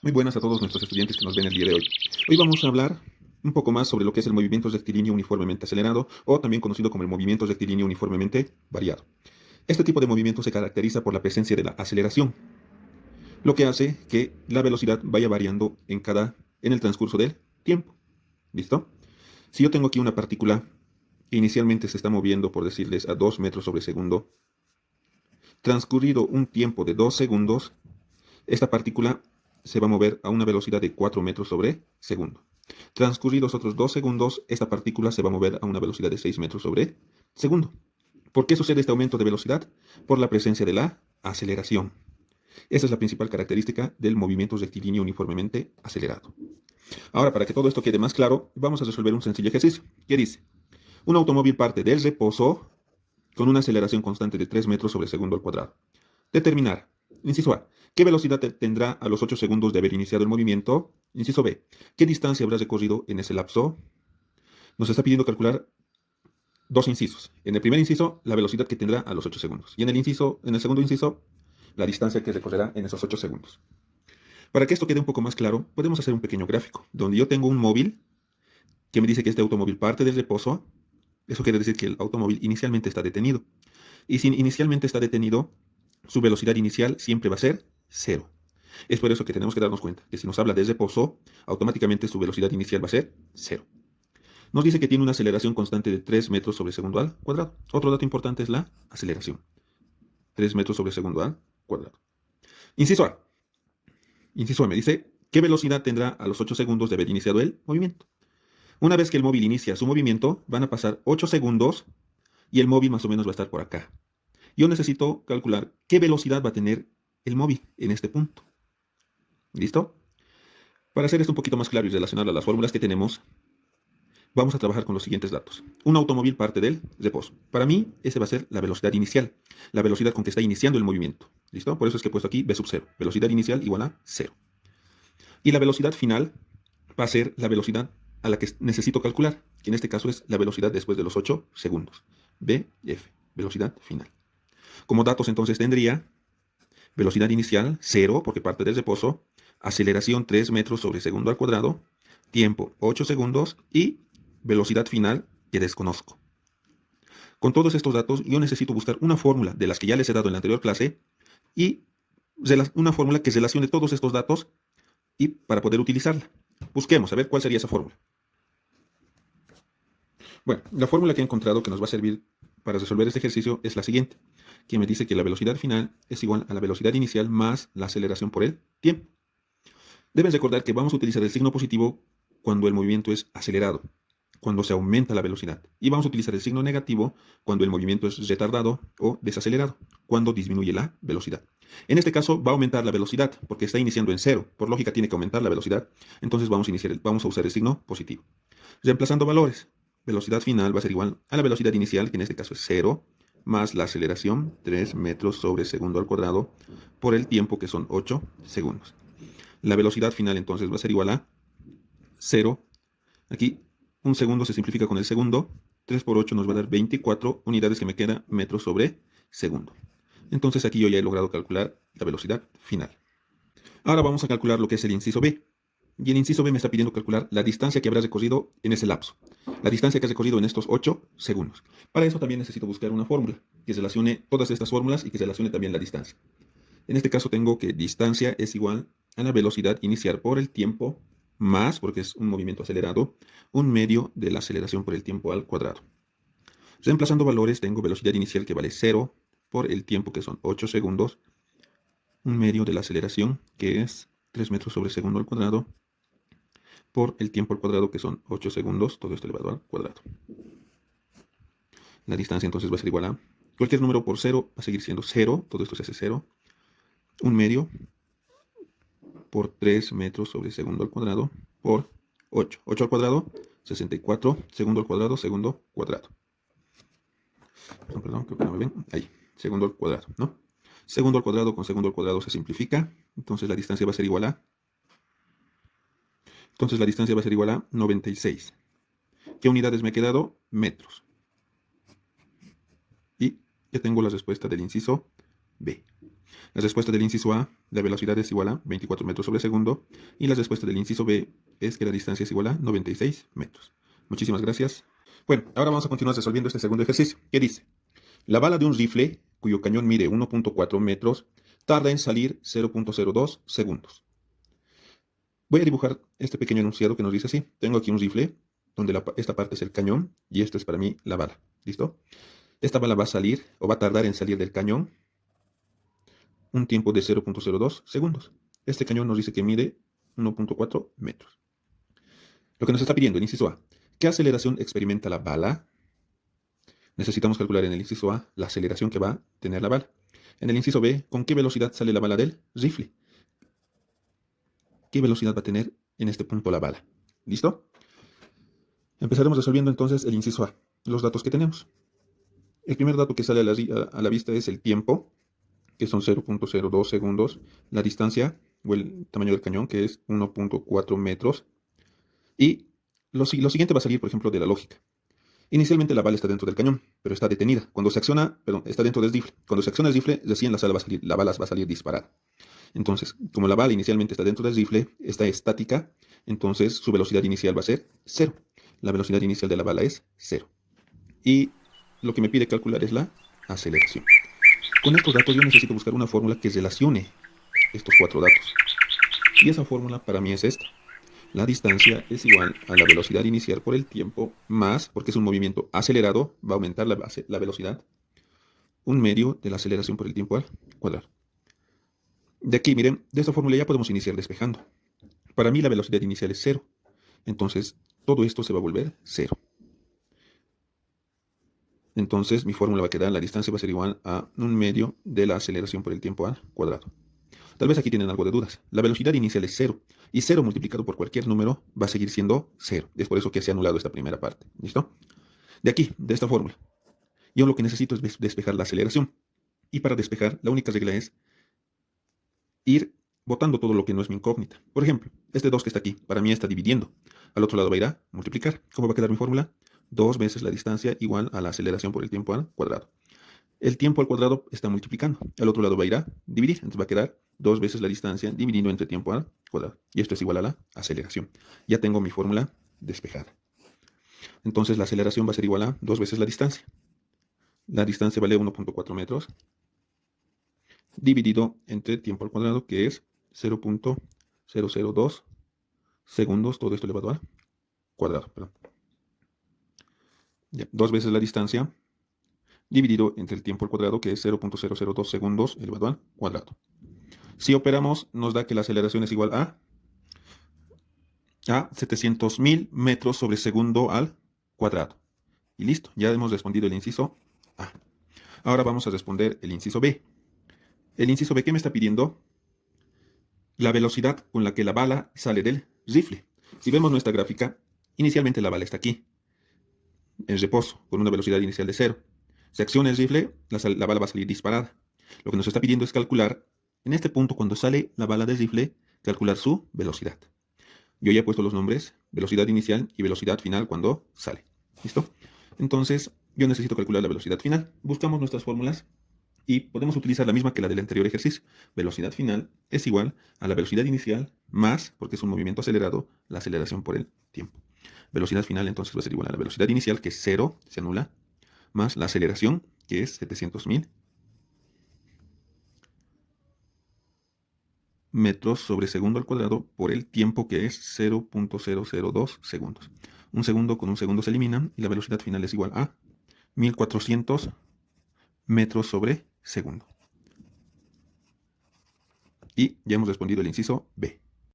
Muy buenas a todos nuestros estudiantes que nos ven el día de hoy. Hoy vamos a hablar un poco más sobre lo que es el movimiento rectilíneo uniformemente acelerado o también conocido como el movimiento rectilíneo uniformemente variado. Este tipo de movimiento se caracteriza por la presencia de la aceleración, lo que hace que la velocidad vaya variando en el transcurso del tiempo. ¿Listo? Si yo tengo aquí una partícula que inicialmente se está moviendo, por decirles, a 2 metros sobre segundo, transcurrido un tiempo de 2 segundos, esta partícula se va a mover a una velocidad de 4 metros sobre segundo. Transcurridos otros 2 segundos, esta partícula se va a mover a una velocidad de 6 metros sobre segundo. ¿Por qué sucede este aumento de velocidad? Por la presencia de la aceleración. Esa es la principal característica del movimiento rectilíneo uniformemente acelerado. Ahora, para que todo esto quede más claro, vamos a resolver un sencillo ejercicio. ¿Qué dice? Un automóvil parte del reposo con una aceleración constante de 3 metros sobre segundo al cuadrado. Determinar. Inciso A. ¿Qué velocidad tendrá a los 8 segundos de haber iniciado el movimiento? Inciso B. ¿Qué distancia habrá recorrido en ese lapso? Nos está pidiendo calcular dos incisos. En el primer inciso, la velocidad que tendrá a los 8 segundos. Y en el segundo inciso, la distancia que recorrerá en esos 8 segundos. Para que esto quede un poco más claro, podemos hacer un pequeño gráfico, donde yo tengo un móvil que me dice que este automóvil parte del reposo. Eso quiere decir que el automóvil inicialmente está detenido. Y si inicialmente está detenido, su velocidad inicial siempre va a ser cero. Es por eso que tenemos que darnos cuenta que si nos habla de reposo, automáticamente su velocidad inicial va a ser cero. Nos dice que tiene una aceleración constante de 3 metros sobre segundo al cuadrado. Otro dato importante es la aceleración. 3 metros sobre segundo al cuadrado. Inciso A. Inciso A me dice, ¿qué velocidad tendrá a los 8 segundos de haber iniciado el movimiento? Una vez que el móvil inicia su movimiento, van a pasar 8 segundos y el móvil más o menos va a estar por acá. Yo necesito calcular qué velocidad va a tener el móvil en este punto. ¿Listo? Para hacer esto un poquito más claro y relacionarlo a las fórmulas que tenemos, vamos a trabajar con los siguientes datos. Un automóvil parte del reposo. Para mí, ese va a ser la velocidad inicial, la velocidad con que está iniciando el movimiento. ¿Listo? Por eso es que he puesto aquí v sub 0. Velocidad inicial igual a 0. Y la velocidad final va a ser la velocidad a la que necesito calcular, que en este caso es la velocidad después de los 8 segundos. Vf, velocidad final. Como datos entonces tendría velocidad inicial 0 porque parte del reposo, aceleración 3 metros sobre segundo al cuadrado, tiempo 8 segundos y velocidad final que desconozco. Con todos estos datos yo necesito buscar una fórmula de las que ya les he dado en la anterior clase y una fórmula que relacione todos estos datos y para poder utilizarla. Busquemos a ver cuál sería esa fórmula. Bueno, la fórmula que he encontrado que nos va a servir para resolver este ejercicio es la siguiente, que me dice que la velocidad final es igual a la velocidad inicial más la aceleración por el tiempo. Debes recordar que vamos a utilizar el signo positivo cuando el movimiento es acelerado, cuando se aumenta la velocidad. Y vamos a utilizar el signo negativo cuando el movimiento es retardado o desacelerado, cuando disminuye la velocidad. En este caso va a aumentar la velocidad porque está iniciando en cero. Por lógica tiene que aumentar la velocidad. Entonces vamos a usar el signo positivo. Reemplazando valores, velocidad final va a ser igual a la velocidad inicial, que en este caso es cero, más la aceleración, 3 metros sobre segundo al cuadrado, por el tiempo que son 8 segundos. La velocidad final entonces va a ser igual a 0. Aquí un segundo se simplifica con el segundo. 3 por 8 nos va a dar 24 unidades que me queda metros sobre segundo. Entonces aquí yo ya he logrado calcular la velocidad final. Ahora vamos a calcular lo que es el inciso B. Y el inciso B me está pidiendo calcular la distancia que habrá recorrido en ese lapso. La distancia que ha recorrido en estos 8 segundos. Para eso también necesito buscar una fórmula que relacione todas estas fórmulas y que relacione también la distancia. En este caso tengo que distancia es igual a la velocidad inicial por el tiempo más, porque es un movimiento acelerado, un medio de la aceleración por el tiempo al cuadrado. Reemplazando valores tengo velocidad inicial que vale 0 por el tiempo que son 8 segundos, un medio de la aceleración que es 3 metros sobre segundo al cuadrado, por el tiempo al cuadrado que son 8 segundos, todo esto elevado al cuadrado. La distancia entonces va a ser igual a cualquier número por 0 va a seguir siendo 0, todo esto se hace 0, un medio por 3 metros sobre segundo al cuadrado por 8. 8 al cuadrado, 64, segundo al cuadrado, segundo cuadrado. Perdón, creo que no me ven. Ahí, segundo al cuadrado, ¿no? Segundo al cuadrado con segundo al cuadrado se simplifica. Entonces la distancia va a ser igual a... Entonces la distancia va a ser igual a 96. ¿Qué unidades me he quedado? Metros. Y ya tengo la respuesta del inciso B. La respuesta del inciso A, la velocidad es igual a 24 metros sobre segundo. Y la respuesta del inciso B es que la distancia es igual a 96 metros. Muchísimas gracias. Bueno, ahora vamos a continuar resolviendo este segundo ejercicio. ¿Qué dice? La bala de un rifle, cuyo cañón mide 1.4 metros, tarda en salir 0.02 segundos. Voy a dibujar este pequeño enunciado que nos dice así. Tengo aquí un rifle, donde esta parte es el cañón, y esto es para mí la bala. ¿Listo? Esta bala va a salir, o va a tardar en salir del cañón, un tiempo de 0.02 segundos. Este cañón nos dice que mide 1.4 metros. Lo que nos está pidiendo el inciso A. ¿Qué aceleración experimenta la bala? Necesitamos calcular en el inciso A la aceleración que va a tener la bala. En el inciso B, ¿con qué velocidad sale la bala del rifle? ¿Qué velocidad va a tener en este punto la bala? ¿Listo? Empezaremos resolviendo entonces el inciso A, los datos que tenemos. El primer dato que sale a la vista es el tiempo, que son 0.02 segundos, la distancia o el tamaño del cañón, que es 1.4 metros, y lo siguiente va a salir, por ejemplo, de la lógica. Inicialmente la bala está dentro del cañón, pero está detenida. Cuando se acciona, perdón, está dentro del rifle. Cuando se acciona el rifle, recién la bala va a salir disparada. Entonces, como la bala inicialmente está dentro del rifle, está estática, entonces su velocidad inicial va a ser 0. La velocidad inicial de la bala es 0. Y lo que me pide calcular es la aceleración. Con estos datos yo necesito buscar una fórmula que relacione estos 4 datos. Y esa fórmula para mí es esta. La distancia es igual a la velocidad inicial por el tiempo más, porque es un movimiento acelerado, va a aumentar la velocidad, un medio de la aceleración por el tiempo al cuadrado. De aquí, miren, de esta fórmula ya podemos iniciar despejando. Para mí la velocidad inicial es 0. Entonces, todo esto se va a volver 0. Entonces, mi fórmula va a quedar, la distancia va a ser igual a un medio de la aceleración por el tiempo al cuadrado. Tal vez aquí tienen algo de dudas. La velocidad inicial es 0. Y 0 multiplicado por cualquier número va a seguir siendo 0. Es por eso que se ha anulado esta primera parte. ¿Listo? De aquí, de esta fórmula, yo lo que necesito es despejar la aceleración. Y para despejar, la única regla es ir botando todo lo que no es mi incógnita. Por ejemplo, este 2 que está aquí, para mí está dividiendo. Al otro lado va a ir a multiplicar. ¿Cómo va a quedar mi fórmula? 2 veces la distancia igual a la aceleración por el tiempo al cuadrado. El tiempo al cuadrado está multiplicando. Al otro lado va a ir a dividir. Entonces va a quedar 2 veces la distancia dividiendo entre tiempo al cuadrado. Y esto es igual a la aceleración. Ya tengo mi fórmula despejada. Entonces la aceleración va a ser igual a 2 veces la distancia. La distancia vale 1.4 metros. Dividido entre tiempo al cuadrado, que es 0.002 segundos. Todo esto elevado al cuadrado. Perdón. Ya, 2 veces la distancia dividido entre el tiempo al cuadrado, que es 0.002 segundos elevado al cuadrado. Si operamos, nos da que la aceleración es igual a 700.000 metros sobre segundo al cuadrado. Y listo, ya hemos respondido el inciso A. Ahora vamos a responder el inciso B. El inciso B, ¿qué me está pidiendo? La velocidad con la que la bala sale del rifle. Si vemos nuestra gráfica, inicialmente la bala está aquí, en reposo, con una velocidad inicial de 0. Se acciona el rifle, la bala va a salir disparada. Lo que nos está pidiendo es calcular, en este punto, cuando sale la bala del rifle, calcular su velocidad. Yo ya he puesto los nombres, velocidad inicial y velocidad final cuando sale. ¿Listo? Entonces, yo necesito calcular la velocidad final. Buscamos nuestras fórmulas y podemos utilizar la misma que la del anterior ejercicio. Velocidad final es igual a la velocidad inicial más, porque es un movimiento acelerado, la aceleración por el tiempo. Velocidad final entonces va a ser igual a la velocidad inicial, que es 0, se anula, más la aceleración, que es 700.000 metros sobre segundo al cuadrado por el tiempo, que es 0.002 segundos. Un segundo con un segundo se eliminan y la velocidad final es igual a 1400 metros sobre segundo. Y ya hemos respondido el inciso B.